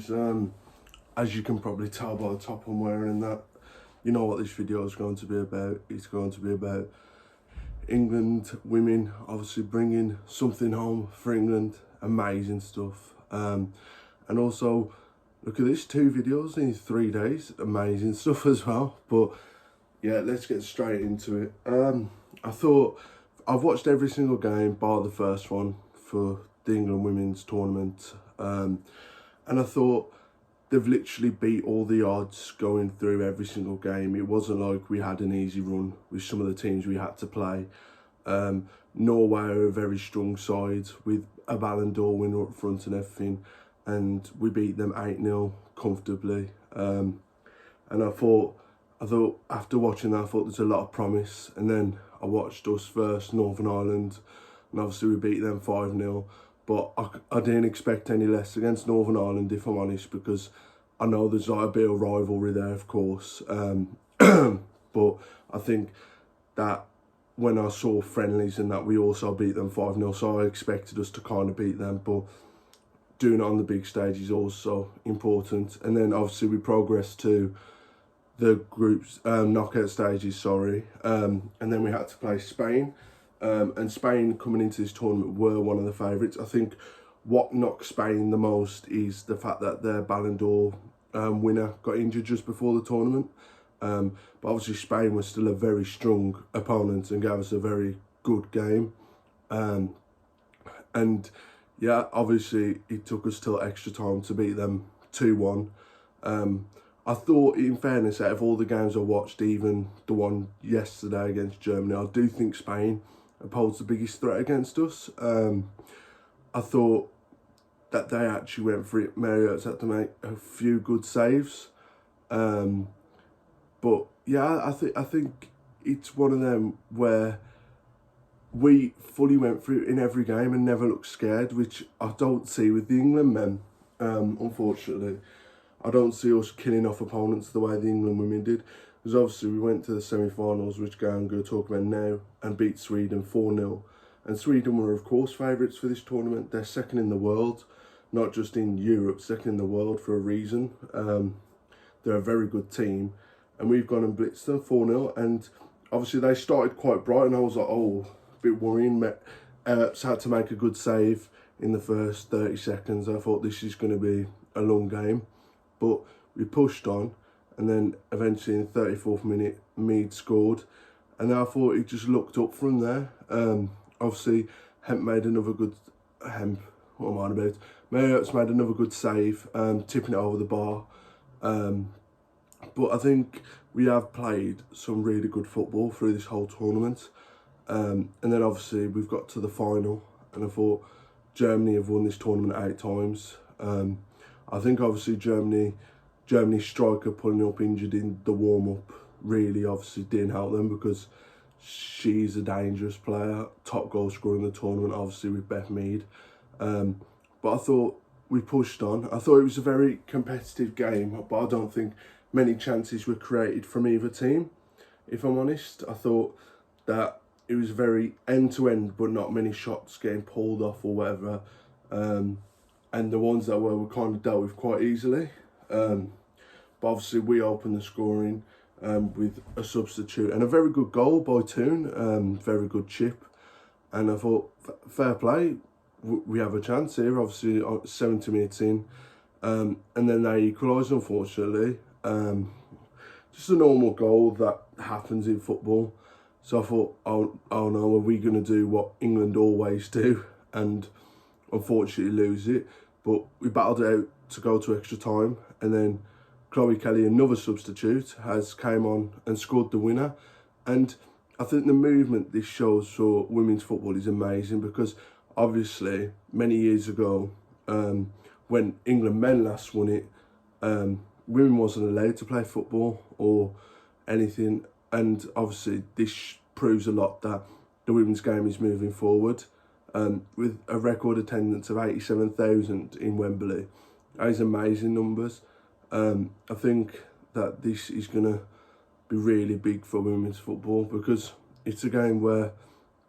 guys, as you can probably tell by the top I'm wearing and that, you know what this video is going to be about. It's going to be about England women obviously bringing something home for England. Amazing stuff. And also, look at this, 2 videos in 3 days. Amazing stuff as well. But yeah, let's get straight into it. I thought I've watched every single game bar the first one for the England women's tournament. And I thought they've literally beat all the odds going through every single game. It wasn't like we had an easy run with some of the teams we had to play. Norway are a very strong side with a Ballon d'Or winner up front and everything, and we beat them 8-0 comfortably. And I thought after watching that, I thought there's a lot of promise. And then I watched us versus Northern Ireland, and obviously we beat them 5-0. But I didn't expect any less against Northern Ireland, if I'm honest, because I know there's like a bit of rivalry there, of course. But I think that when I saw friendlies and that, we also beat them 5-0, so I expected us to kind of beat them. But doing it on the big stage is also important. And then obviously we progressed to the groups, knockout stages, sorry. And then we had to play Spain. And Spain coming into this tournament were one of the favourites. I think what knocked Spain the most is the fact that their Ballon d'Or winner got injured just before the tournament. But obviously Spain was still a very strong opponent and gave us a very good game. And yeah, obviously it took us till extra time to beat them 2-1. I thought, in fairness, out of all the games I watched, even the one yesterday against Germany, I do think Spain posed the biggest threat against us. I thought that they actually went for it. Marriott's had to make a few good saves. But yeah, I think it's one of them where we fully went through it in every game and never looked scared, which I don't see with the England men, unfortunately. I don't see us killing off opponents the way the England women did. Because obviously we went to the semi-finals, which I'm going to talk about now, and beat Sweden 4-0. And Sweden were, of course, favourites for this tournament. They're second in the world, not just in Europe, second in the world for a reason. They're a very good team. And we've gone and blitzed them 4-0. And obviously they started quite bright, and I was like, oh, a bit worrying. Earps had to make a good save in the first 30 seconds. I thought this is going to be a long game. But we pushed on. And then eventually in the 34th minute, Mead scored. And I thought he just looked up from there. Obviously, Hemp made another good... what am I on about? Marriott's made another good save, tipping it over the bar. But I think we have played some really good football through this whole tournament. And then obviously we've got to the final. And I thought Germany have won this tournament 8 times. I think obviously Germany's striker pulling up injured in the warm-up really obviously didn't help them, because she's a dangerous player, top goal scorer in the tournament, obviously with Beth Mead. But I thought we pushed on. I thought it was a very competitive game, but I don't think many chances were created from either team, if I'm honest. I thought that it was very end-to-end, but not many shots getting pulled off or whatever. And the ones that were kind of dealt with quite easily. But obviously we opened the scoring with a substitute and a very good goal by Toon, very good chip. And I thought, fair play, we have a chance here, obviously 70 minutes in. And then they equalised, unfortunately. Just a normal goal that happens in football. So I thought, oh no, are we going to do what England always do and unfortunately lose it? But we battled it out to go to extra time, and then Chloe Kelly, another substitute, came on and scored the winner. And I think the movement this shows for women's football is amazing, because obviously many years ago, when England men last won it, women wasn't allowed to play football or anything. And obviously this proves a lot that the women's game is moving forward. With a record attendance of 87,000 in Wembley. That is amazing numbers. I think that this is going to be really big for women's football, because it's a game where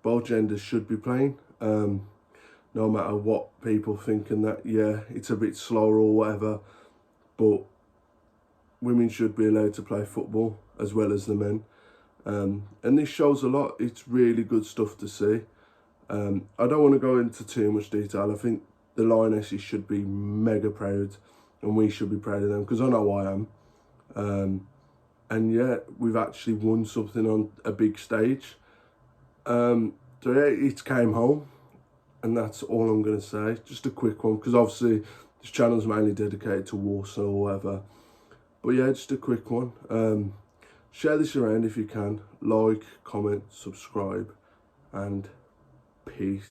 both genders should be playing. No matter what people think, and that, yeah, it's a bit slower or whatever. but women should be allowed to play football as well as the men. And this shows a lot. It's really good stuff to see. I don't want to go into too much detail. I think the Lionesses should be mega proud, and we should be proud of them, because I know I am. And yeah, we've actually won something on a big stage. So yeah, it came home, and that's all I'm going to say. Just a quick one, because obviously this channel's mainly dedicated to Warsaw or whatever. But yeah, just a quick one. Share this around if you can. Like, comment, subscribe, and peace.